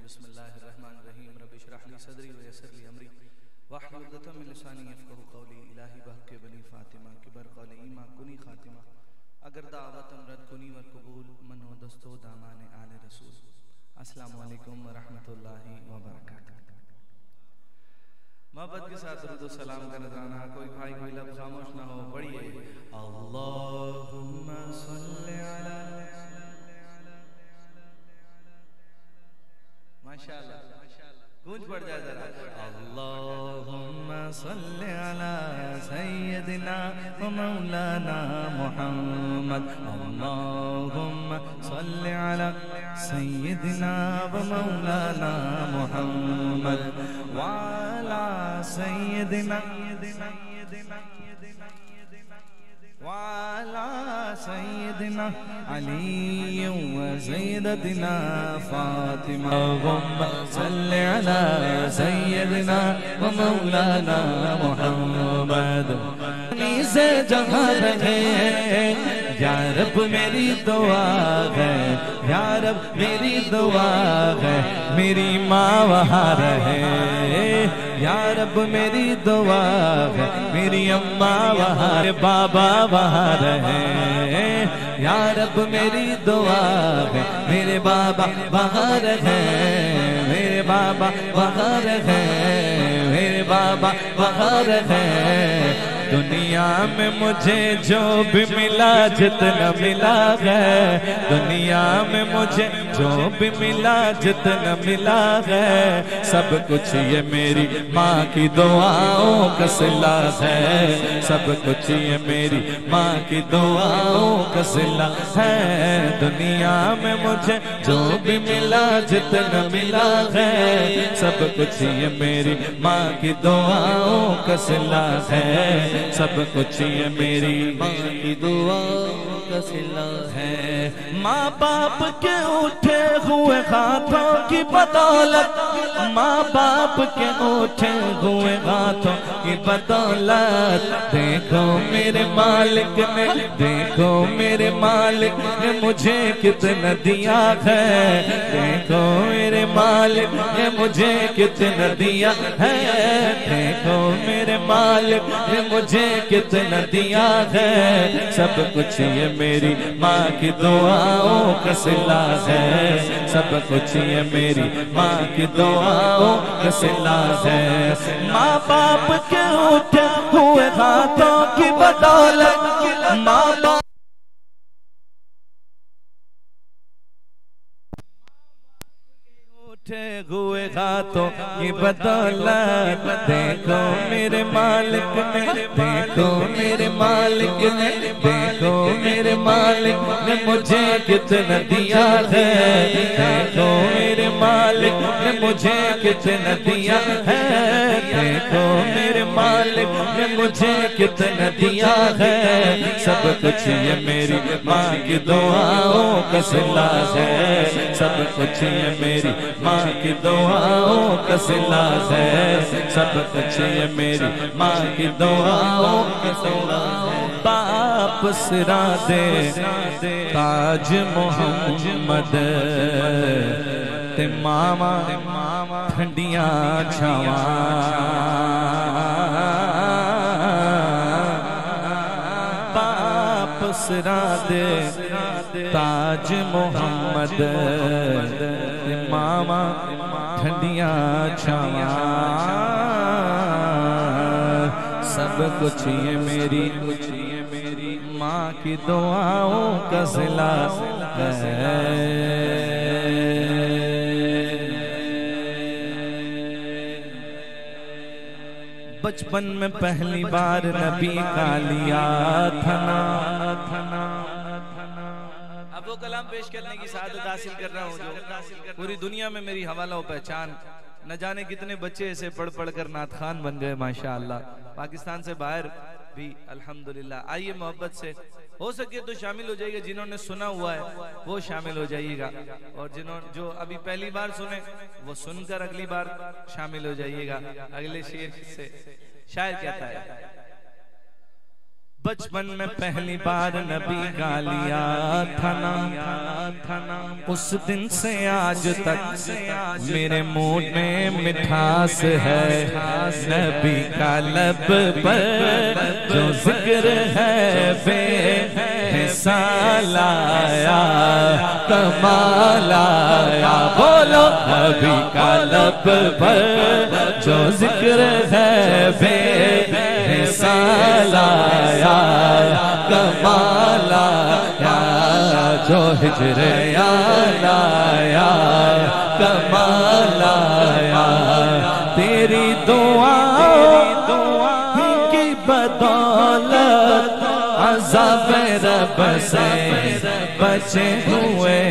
بسم اللہ الرحمن الرحیم رب اشرح لی صدری ویسر لی امری واحلل عقدۃ من لسانی یفقہوا قولی الہی بحق بنی فاطمہ کبر قول ایما کنی خاتمہ اگر دعوتم رد کنی ور قبول منو دستو دامان آل رسول. السلام علیکم ورحمۃ اللہ وبرکاتہ. محبت کے ساتھ درود و سلام کا نذرانہ. کوئی بھائی کوئی لفظ خاموش نہ ہو. پڑھیے اللہم صلی علی. ماشاءاللہ گونج پڑ جائے ذرا. اللہم صلی علی سیدنا و مولانا محمد. اللہم صلی علی سیدنا و مولانا محمد وعلا سیدنا وعلى سيدنا علي وسيدتنا فاطمة. اللهم صل على سيدنا ومولانا محمد. سے جہاں رہے یا رب میری دعا ہے, یا رب میری دعا ہے, میری ماں وہاں رہے. یا رب میری دعا ہے, میری اماں وہاں, بابا وہاں رہے. یا رب میری دعا ہے, میرے بابا وہاں رہے, میرے بابا وہاں رہے, میرے بابا وہاں رہے. دنیا میں مجھے جو بھی ملا جتنا ملا ہے, دنیا میں مجھے جو بھی ملا جتنا ملا ہے, سب کچھ یہ میری ماں کی دعاؤں کا صلہ ہے. سب کچھ یہ میری ماں کی دعاؤں کا صلہ ہے. دنیا میں مجھے جو بھی ملا جتنا ملا ہے, سب کچھ یہ میری ماں کی دعاؤں کا صلہ ہے. سب کچھ یہ میری ماں کی دعاؤں کا صلہ ہے. ماں باپ کے اٹھے ہوئے ہاتھوں کی بدولت, ماں باپ کے اٹھے ہوئے ہاتھوں کی بدولت, دیکھو میرے مالک نے, دیکھو میرے مالک نے مجھے کتنا دیا ہے. دیکھو میرے مالک نے مجھے کتنا دیا ہے. دیکھو میرے مالک نے مجھے کتنا دیا ہے. سب کچھ یہ میری ماں کی دعاؤں کا صلہ ہے. سب کچھ یہ میری ماں کی دعاؤں کا صلہ ہے. ماں باپ کے اٹھے ہوئے ہاتھوں کی بدولت, ماں باپ ہوئے ہاتھوں کی بدولت, دیکھو میرے مالک نے, دیکھو میرے مالک نے, دیکھو میرے مالک نے مجھے کتنا دیا ہے. دیکھو میرے مالک نے مجھے کتنا دیا ہے. دیکھو میرے مالک نے مجھے کتنا دیا ہے. سب کچھ یہ میری ماں کی دعاؤں کا صلہ ہے. سب کچھ یہ میری ماں کی دعاؤں کا صلہ ہے. سب کچھ یہ میری ماں کی دعاؤں کا صلہ ہے. باپ سرا دے تاج محمد تے ماما ٹھنڈیاں چھاواں. باپ سرا دے تاج محمد ماما ٹھنڈیاں چھاواں. سب کچھ یہ میری ماں کی دعاؤں کا صلہ ہے. بچپن میں پہلی بار نبی کا لیا تھا نا. اب وہ کلام پیش کرنے کی سعادت حاصل کر رہا ہوں جو پوری دنیا میں میری حوالہ و پہچان. نہ جانے کتنے بچے ایسے پڑھ پڑھ کر نعت خوان بن گئے ماشاءاللہ. پاکستان سے باہر بھی الحمدللہ. آئیے محبت سے, ہو سکے تو شامل ہو جائیے گا. جنہوں نے سنا ہوا ہے وہ شامل ہو جائیے گا, اور جو ابھی پہلی بار سنے وہ سن کر اگلی بار شامل ہو جائیے گا. اگلے شعر سے شاعر کہتا ہے, بچپن میں پہلی بار نبی کا لیا تھا نام، اس دن سے آج تک میرے منہ میں مٹھاس ہے، نبی کا لب پر جو ذکر ہے بے حساب آیا کمال آیا، بولو نبی کا لب پر جو ذکر ہے بے حساب آیا کمال آیا، جو ہجر آیا کمال آیا، تیری دعا کی بدولت عذاب رب سے بچے ہوئے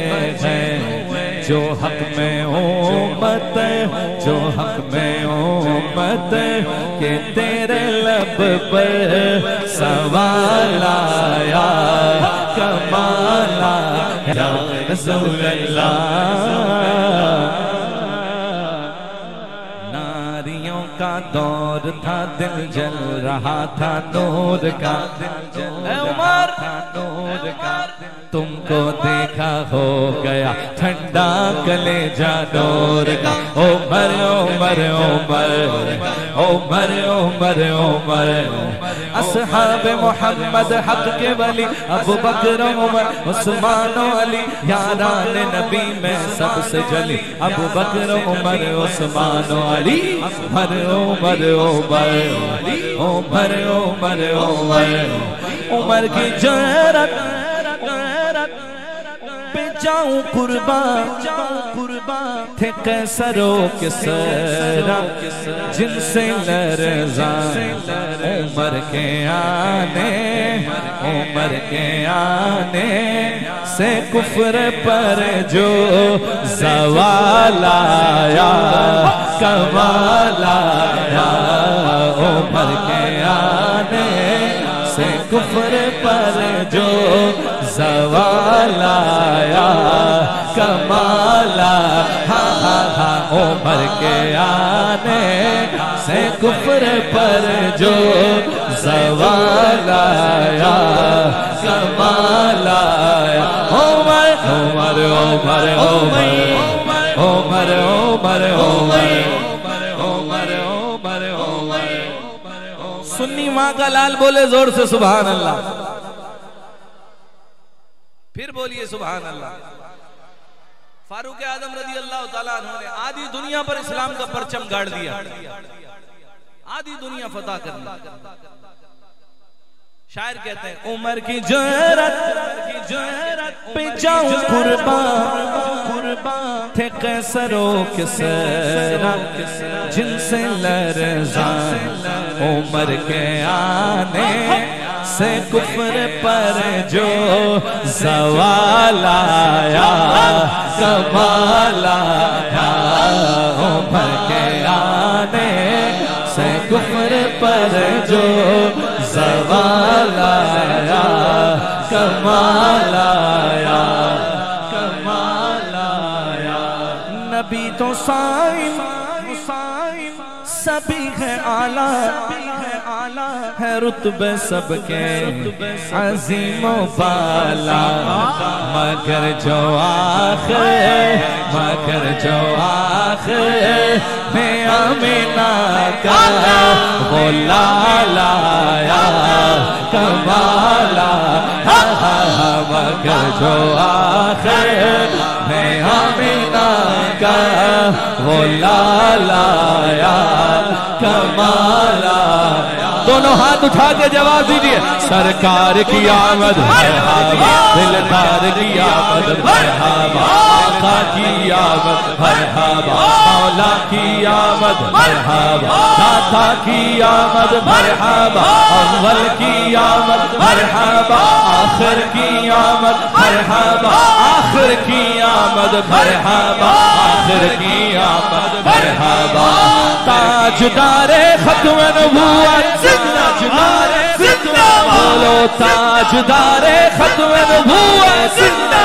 ہیں، جو حق میں امت، جو حق میں امت کہ تیرے لب پر سوال آیا کمال آیا، رسول اللہ۔ ناریوں کا دور تھا، دل جل رہا تھا نور کا، اے عمر نور کا، تم کو دیکھا ہو گیا ٹھنڈا کلیجہ نور کا، عمر عمر عمر عمر عمر عمر، اصحاب محمد حق کے ولی ابو بکر عمر عثمان و علی، یاران نبی میں سب سے جلی ابو بکر عمر عثمان و علی، عمر عمر عمر عمر عمر عمر، عمر کی جرأت جاؤں قربان تھے قیصر و کسریٰ جن سے لرزاں، عمر کے آنے سے کفر پر جو زوال آیا کمال آیا، عمر کے آنے سے کفر پر جو زوال آیا کمال آیا، عمر کے آنے سے کفر پر جو زوال آیا کمال آیا، عمر عمر عمر عمر عمر عمر عمر عمر عمر، سنی ماں کا لال بولے زور سے سبحان اللہ، پھر بولیے سبحان اللہ۔ فاروق اعظم رضی اللہ تعالیٰ عنہ نے آدھی دنیا پر اسلام کا پرچم گاڑ دیا، آدھی دنیا فتح کر لی۔ شاعر کہتے ہیں عمر کی جرأت پہ جاؤں قربان تھے قیصر و کسریٰ جن سے لرزاں، عمر کے آنے سے کفر پر جو زوال آیا کمال آیا، عمر کے آنے سے کفر پر جو زوال آیا کمال آیا کمال آیا، نبی تو صائم سبھی ہے اعلیٰ ہے رتبے سب کے عظیم و بالا، مگر جو آخر میں آمینہ کا وہ لال آیا کمال آیا، مگر جو آخر میں آمینہ کا وہ لال آیا کمال آیا، دونوں ہاتھ اٹھا کے جواب دیجئے، سرکار کی آمد مرحبا، دلدار کی آمد مرحبا، آقا کی آمد مرحبا، مولا کی آمد مرحبا، داتا کی آمد مرحبا، اول کی آمد مرحبا، آخر کی آمد مرحبا، آخر کی آمد مرحبا، آخر کی آمد مرحبا، تاجدار ختم نبوت زندہ بولو، تاجدار ختم نبوت زندہ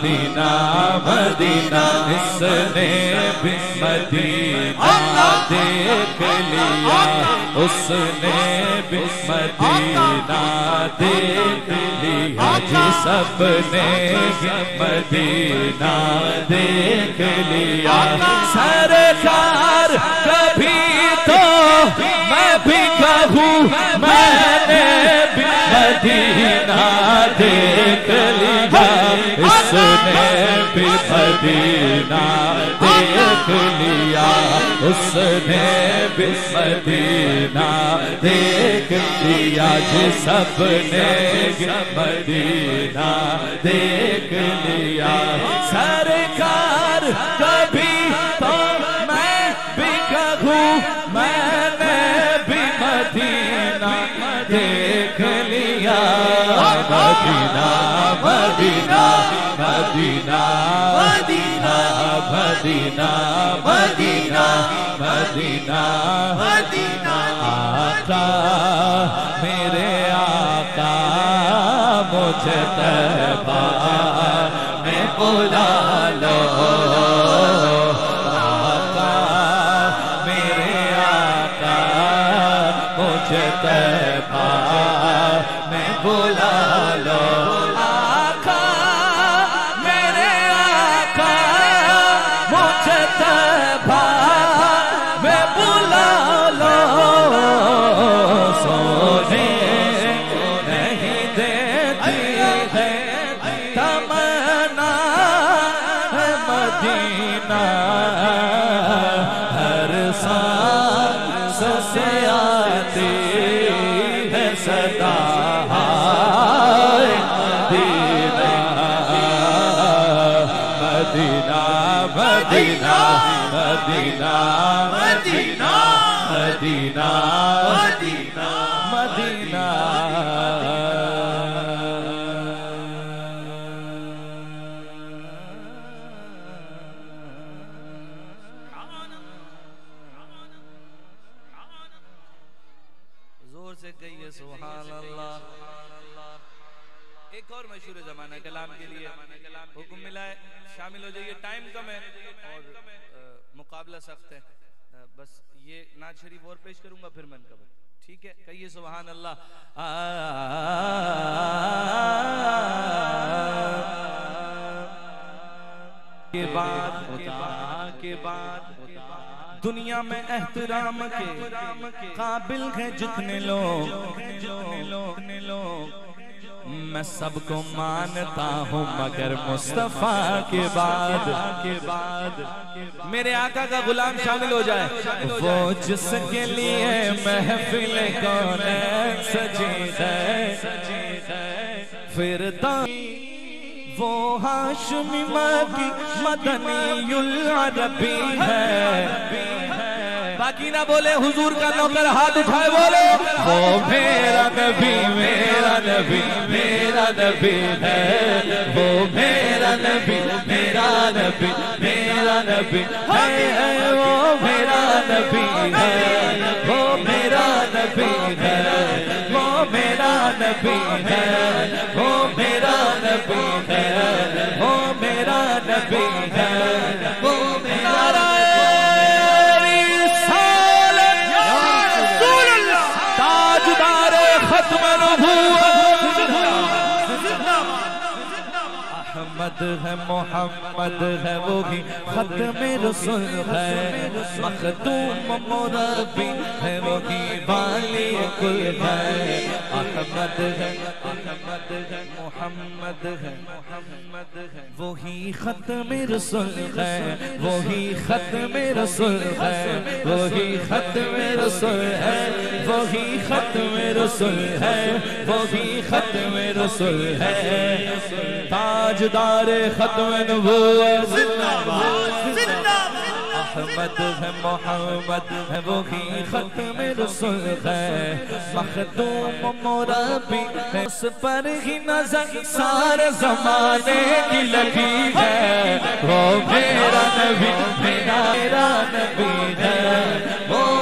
مدینہ مدینہ اس نے بھی مدینہ دیکھ لیا اس نے بھی مدینہ دیکھ لیا جی سب نے مدینہ دیکھ لیا سرکار کبھی تو میں بھی کہوں میں نے بھی مدینہ دیکھ لیا اس نے بھی مدینہ دیکھ لیا اس نے بھی مدینہ دیکھ لیا جی سب نے مدینہ دیکھ لیا سرکار کبھی تو میں بھی کہوں میں نے بھی مدینہ دیکھ لیا مدینہ مدینہ مدینہ مدینہ مدینہ مدینہ مدینہ مدینہ آقا میرے آقا مجھے طیبہ میں بلا لو آقا میرے آقا مجھے طیبہ میں بلا لو ہر سانس سے آتی ہے صدا مدینہ مدینہ مدینہ مدینہ مدینہ مدینہ مدینہ مدینہ سبحان اللہ ایک اور مشہور زمانہ کلام کے لیے حکم ملا ہے شامل ہو جائیے ٹائم کم ہے اور مقابلہ سخت ہے بس یہ نعت شریف اور پیش کروں گا پھر منقبت ٹھیک ہے کہیے سبحان اللہ کے بعد دنیا میں احترام کے قابل ہیں جتنے لوگ میں سب کو مانتا ہوں مگر مصطفیٰ کے بعد میرے آقا کا غلام شامل ہو جائے وہ جس کے لیے محفل کونین سجی ہے فردوس وہ ہاشمی مکی مدنی العربی ہے باقی نہ بولے حضور کا نوکر ہاتھ اٹھائے بولے وہ میرا نبی میرا نبی میرا نبی ہے وہ میرا نبی میرا نبی میرا نبی ہے وہ میرا نبی ہے وہ میرا نبی ہے وہ میرا نبی ہے وہ میرا نبی ہے وہ میرا نبی ہے وہ میرا احمد ہے محمد ہے وہی ختم رسول ہے مخدوم مربی ہے وہی والی کل ہے احمد ہے محمد ہے وہی ختم رسول ہے وہی ختم رسول ہے وہی ختم رسول ہے وہی ختم رسول ہے وہی ختم رسول ہے تاجدار ختم نبوت احمد ہے محمد ہے وہی ختم رسول ہے مخدوم مربی ہے اس پر ہی نظر سارے زمانے کی لگی ہے وہ میرا نبی میرا نبی ہے وہ